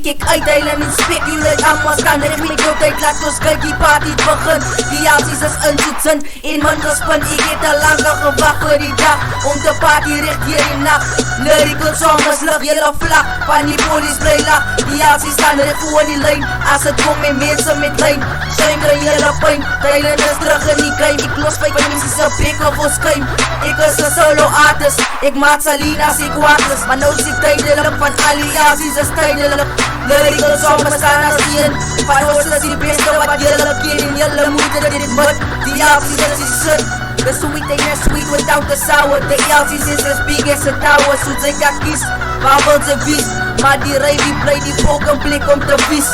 kyk uit, hulle en speculate. Almal staan er met jou tyd, laat ons kyk die party begin. Die jalsies is in toetsen, en man gespin. Ek het al lang gewag vir die dag, om te party recht hier die nacht. Lyrical songs lig jylle vlak, van die police bly lach. Die jalsies staan er voor die lijn, as het kom met mense met lijn. Shame kry jylle pijn, Thailand is terug in die game. Ek los 5 mense se bek of ons skuim. Ek is een solo artist, ek maak Salinas, ek waardless. Maar nou is ek tydelik, van al die jalsies is tydelik. Lyrical songs staan as een, van ons is die beste wat jylle ken. En jylle moet dit mud, die jalsies is die shit. The sweet ain't that sweet without the sour. The jalsies is as big as a tower. Soet sy kakkies, babbels en vies. Maar die rij die bly die volk plek om te vies.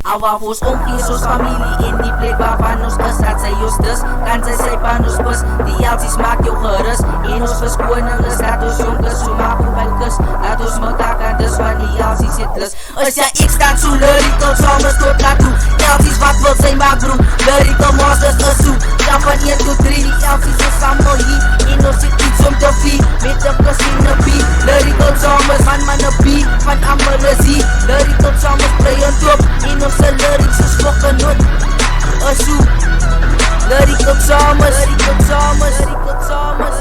Al waar ons omgee soos familie in die plek waarvan ons is. Dat sy ons dus, kan sy pan ons bus. Die jalsies maak jou gerus, en ons verskoning is dat ons jong is. So maak hoe by kus, dat ons mekaar kan dus, van die jalsies het lus. Is ja ek staan so lyrical, somers tot laat toe. Jalsies wat wil sy maak broer, lyrical monsters is so. Ja van 1 tot 3, die jalsies is allemaal hier. En ons het iets om te vie, met een kus en een beat. Lyrical somers, man een beat, van allemaal is hier. Lyrical somers bly on top, en ons se lyrics is fucking hot. Is so. Lyrical somers, lyrical somers, lyrical somers.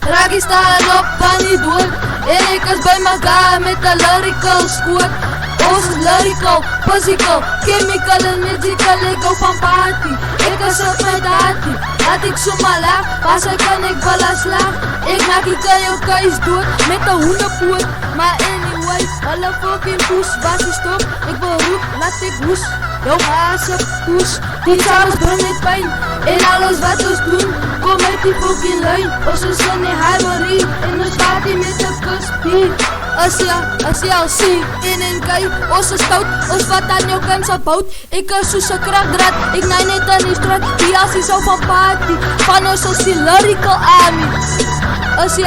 Raggie staan op van die dood, en ek is by mekaar met een lyrical squad. Ons is lyrical, physical, chemical en magical. Ek hou van party, ek is op my datie. Laat ek sommer lag, pas ek kan ek ballas lag. Ek maak die kan jou kuis dood, met een hondenpoot. Maar anyway, hulle fucking poes, was die stop. Ek wil roep, laat ek hoes, jou maas op poes. Die samens bring net pijn, en alles wat ons doen, kom uit die fucking lijn. Ons is in die harmonie, en ons party met die kuspie. As jy al sien, en kyk, ons is stout, ons vat aan jou kans op hout. Ek is soos een kraakdraad, ek naai net in die straat. Die jalsies hou van party, van ons is die lyrical army. As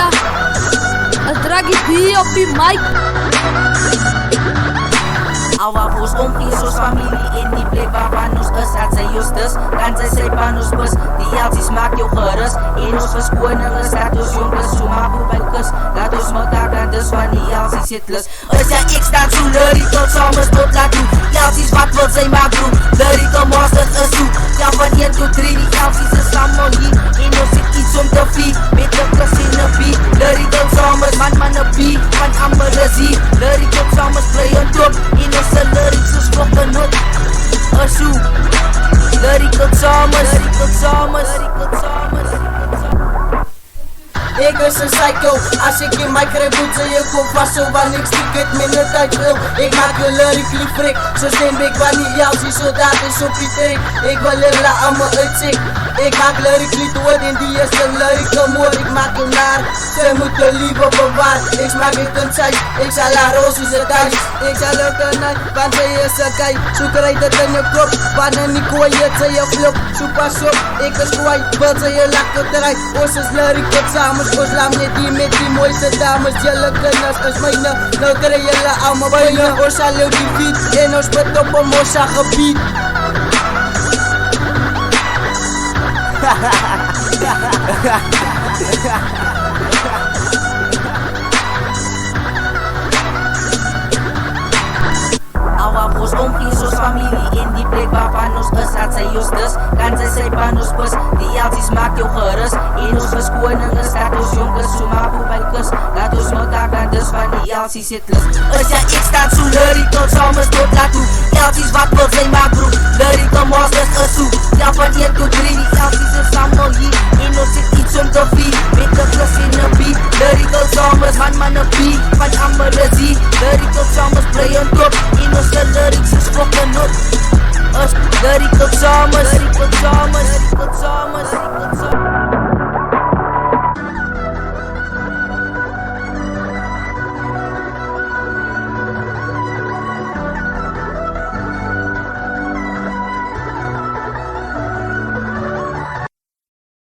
drag die die op die mic. Al waar ons omgee soos familie in die plek waarvan ons is. Dat sy ons dus, kan sy pan ons bus. Die jalsies maak jou gerus, en ons verskoning is dat ons jong is. So maak hoe by kus, dat ons mekaar kan dus, van die jalsies het lus. Is ja ek staan so lyrical, somers tot laat toe. Jalsies wat wil sy maak broer, lyrical monsters is so. Ja van 1 tot 3, die jalsies is allemaal hier. En ons het iets om te vie, met een kus en een beat. Lyrical somers, man een beat, van allemaal is hier. Lyrical somers bly on top, en ons se lyrics is fucking hot. Is so. Lyrical somers, lyrical somers, lyrical somers. Ek is een psycho, as ek die mic kry moet sy jou kop vast, so want ek stiek het met net uit wil. Ek maak een lyrically freak, so Steenbeek van die jalsies, so dat is op die trek. Ek wil hulle allemaal uitsek, ek maak lyrically dood, en die is een lyrical moord. Ek maak jou naar, sy moet jou liewe bewaar. Ek smaak het in sy, ek sal haar roos soos een thuis. Ek sal het in hy, want sy is een kei. So kry dit in jou kop, van in die kooi het sy jou vlop. So pas op, ek is kooi, wil sy jou lak tot eruit. Ons is lyrical samen. Ons laat met die mooiste dames. Julle kinders is myne, nou kry julle allemaal byne. Ons sal jou die beat, en ons bid op om ons gebied. Al waar ons omgee soos familie in die plek waarvan ons is. Dat sy ons dus, kan sy pan ons bus. Die jalsies maak jou gerus, en ons verskoning is dat ons jong is. So maak hoe by kus, dat ons mekaar kan dus, van die jalsies het lus. Is ja ek staan so lyrical, somers tot laat toe. Jalsies wat wil sy maak broer, lyrical monsters is so. Ja van 1 tot 3, die jalsies is allemaal hier. En ons het iets om te vie, met